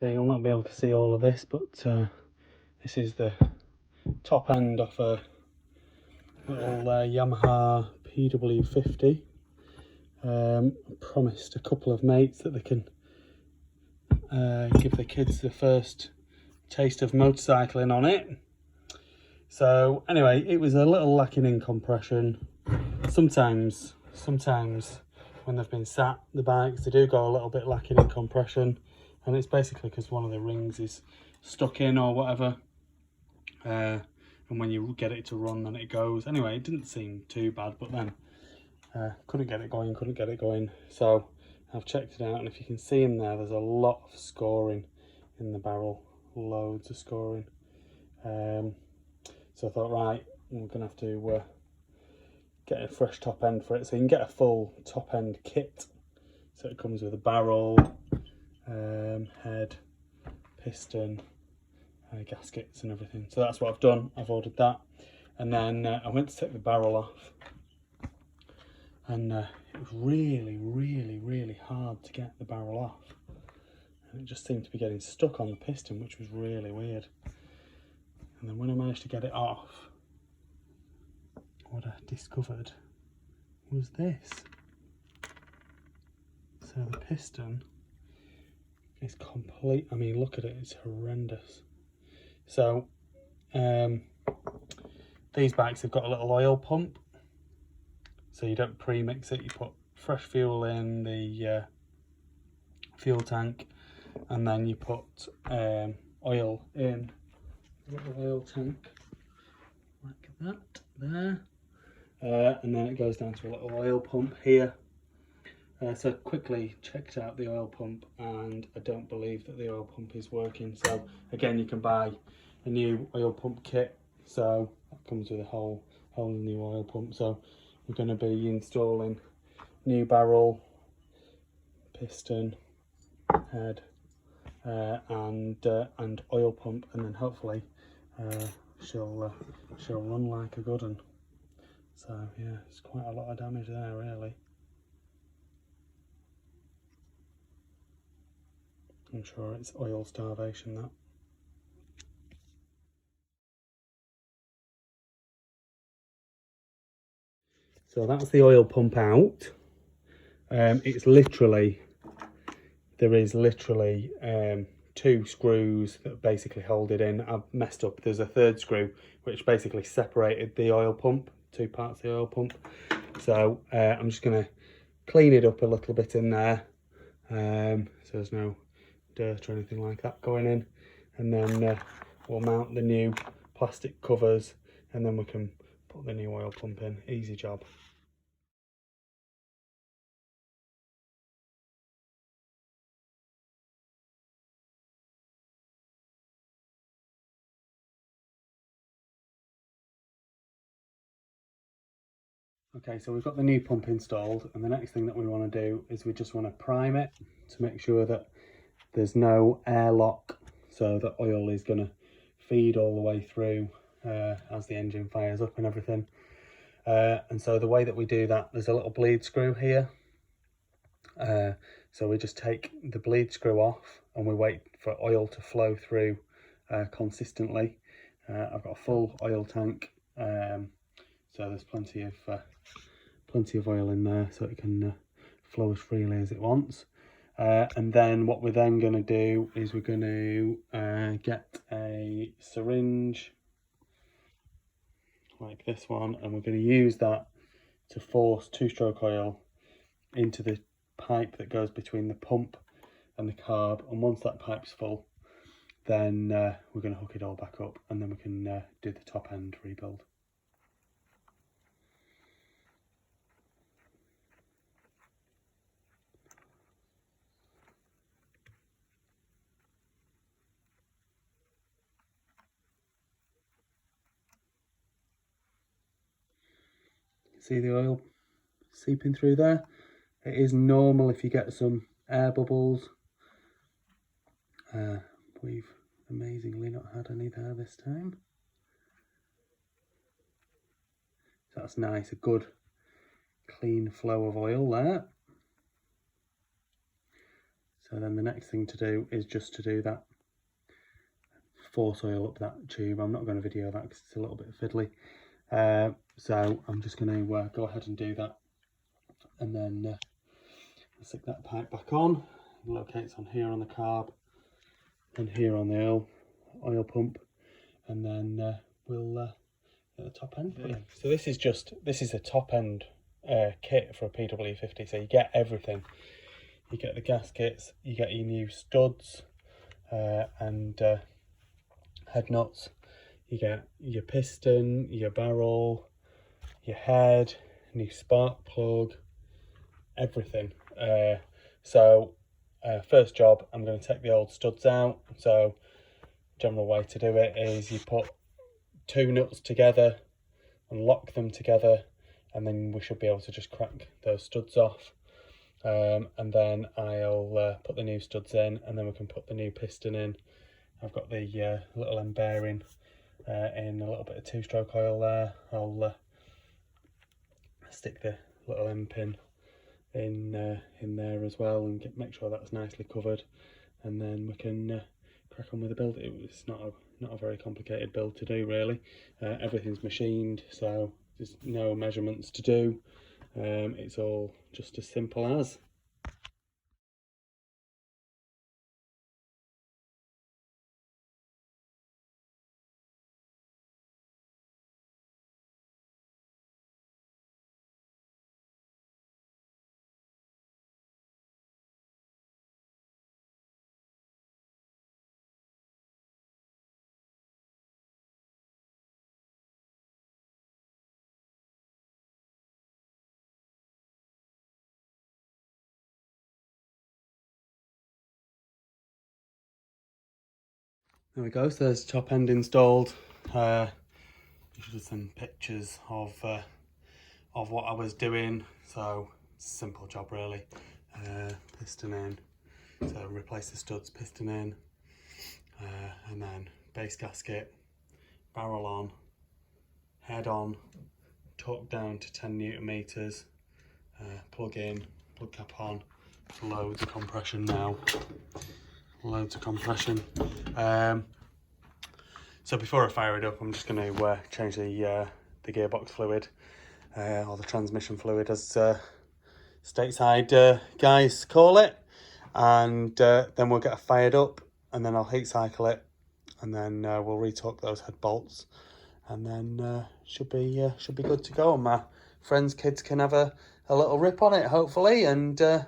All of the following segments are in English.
So you'll not be able to see all of this, but this is the top end of a little Yamaha PW50. Promised a couple of mates that they can give the kids the first taste of motorcycling on it. So anyway, it was a little lacking in compression. Sometimes when they've been sat, the bikes, they do go a little bit lacking in compression, and it's basically because one of the rings is stuck in or whatever, and when you get it to run, then it goes. Anyway, it didn't seem too bad, but then couldn't get it going. So I've checked it out, and if you can see in there, there's a lot of scoring in the barrel, loads of scoring. So I thought, right, we're gonna have to get a fresh top end for it. So you can get a full top end kit. So it comes with a barrel, head, piston, gaskets and everything. So that's what I've done. I've ordered that, and then I went to take the barrel off, and it was really hard to get the barrel off, and it just seemed to be getting stuck on the piston, which was really weird. And then when I managed to get it off, what I discovered was this. So the piston is complete, I mean, look at it, it's horrendous. So these bikes have got a little oil pump, so you don't pre-mix it. You put fresh fuel in the fuel tank, and then you put oil in a little oil tank like that there, and then it goes down to a little oil pump here. So quickly checked out the oil pump, and I don't believe that the oil pump is working. So again, you can buy a new oil pump kit, so that comes with a whole new oil pump. So we're going to be installing new barrel, piston, head, and oil pump, and then hopefully she'll run like a good one. So yeah, it's quite a lot of damage there, really. I'm sure it's oil starvation, that. So that's the oil pump out. It's literally, there is literally 2 screws that basically hold it in. I've messed up. There's a 3rd screw which basically separated the oil pump, 2 parts of the oil pump. So I'm just going to clean it up a little bit in there, so there's no dirt or anything like that going in, and then we'll mount the new plastic covers, and then we can put the new oil pump in. Easy job. Okay, so we've got the new pump installed, and the next thing that we want to do is we just want to prime it to make sure that there's no airlock, so that oil is going to feed all the way through as the engine fires up and everything. And so the way that we do that, there's a little bleed screw here. So we just take the bleed screw off, and we wait for oil to flow through consistently. I've got a full oil tank, so there's plenty of oil in there, so it can flow as freely as it wants. And then what we're then going to do is we're going to get a syringe like this one, and we're going to use that to force 2-stroke oil into the pipe that goes between the pump and the carb. And once that pipe's full, then we're going to hook it all back up, and then we can do the top end rebuild. See the oil seeping through there? It is normal if you get some air bubbles. We've amazingly not had any there this time. So that's nice, a good clean flow of oil there. So So then the next thing to do is just to do that, force oil up that tube. I'm not going to video that because it's a little bit fiddly. So I'm just going to go ahead and do that, and then stick that pipe back on. It locates on here on the carb and here on the oil pump, and then we'll get the top end put in. So this is a top end kit for a PW50. So you get everything. You get the gaskets, you get your new studs and head nuts. You get your piston, your barrel, your head, new spark plug, everything. First job, I'm going to take the old studs out. So general way to do it is you put two nuts together and lock them together, and then we should be able to just crack those studs off. And then I'll put the new studs in, and then we can put the new piston in. I've got the little end bearing in a little bit of two-stroke oil there. I'll stick the little end pin in there as well, and make sure that's nicely covered, and then we can crack on with the build. It's not a very complicated build to do, really. Everything's machined, so there's no measurements to do. It's all just as simple as. There we go, so there's the top end installed. You should have some pictures of what I was doing. So it's a simple job, really. Piston in, so replace the studs, piston in, and then base gasket, barrel on, head on, torque down to 10 Newton meters, plug in, plug cap on, loads of compression now. Loads of compression. So before I fire it up, I'm just going to change the gearbox fluid, or the transmission fluid, as stateside guys call it, and then we'll get it fired up, and then I'll heat cycle it, and then we'll retorque those head bolts, and then should be good to go. And my friends' kids can have a little rip on it, hopefully, and then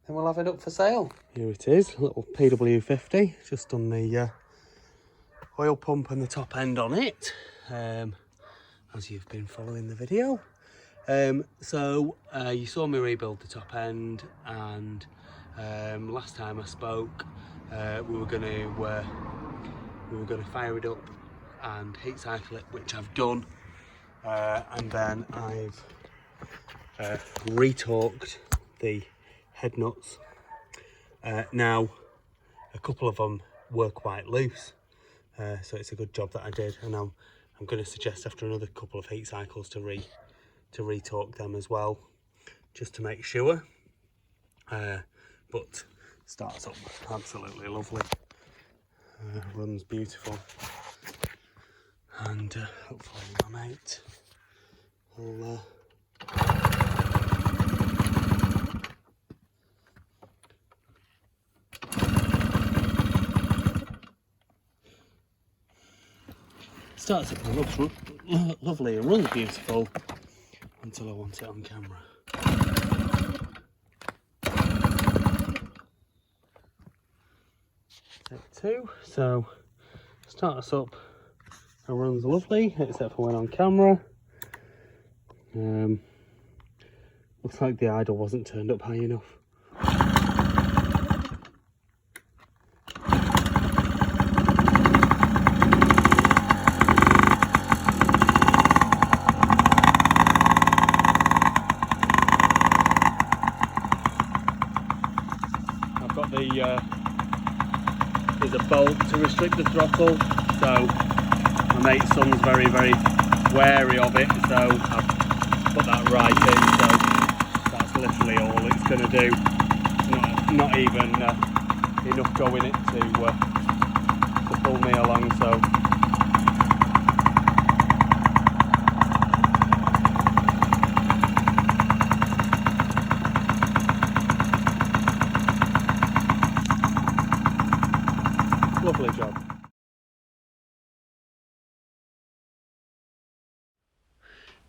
we'll have it up for sale. Here it is, a little PW50, just done the oil pump and the top end on it, as you've been following the video. So you saw me rebuild the top end, and last time I spoke, we were going to fire it up and heat cycle it, which I've done, and then I've retorqued the head nuts. Now a couple of them were quite loose, so it's a good job that I did, and I'm going to suggest after another couple of heat cycles to retorque them as well, just to make sure. But starts up absolutely lovely, runs beautiful, and hopefully my mate will starts up and looks lovely and runs beautiful until I want it on camera. Take two. So starts up and runs lovely, except for when on camera. Looks like the idle wasn't turned up high enough. I've got there's a bolt to restrict the throttle, so my mate's son's very wary of it, so I've put that right in, so that's literally all it's going to do. It's not even enough go in it to pull me along. So lovely job.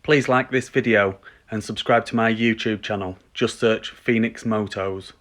Please like this video and subscribe to my YouTube channel. Just search Phoenix Motos.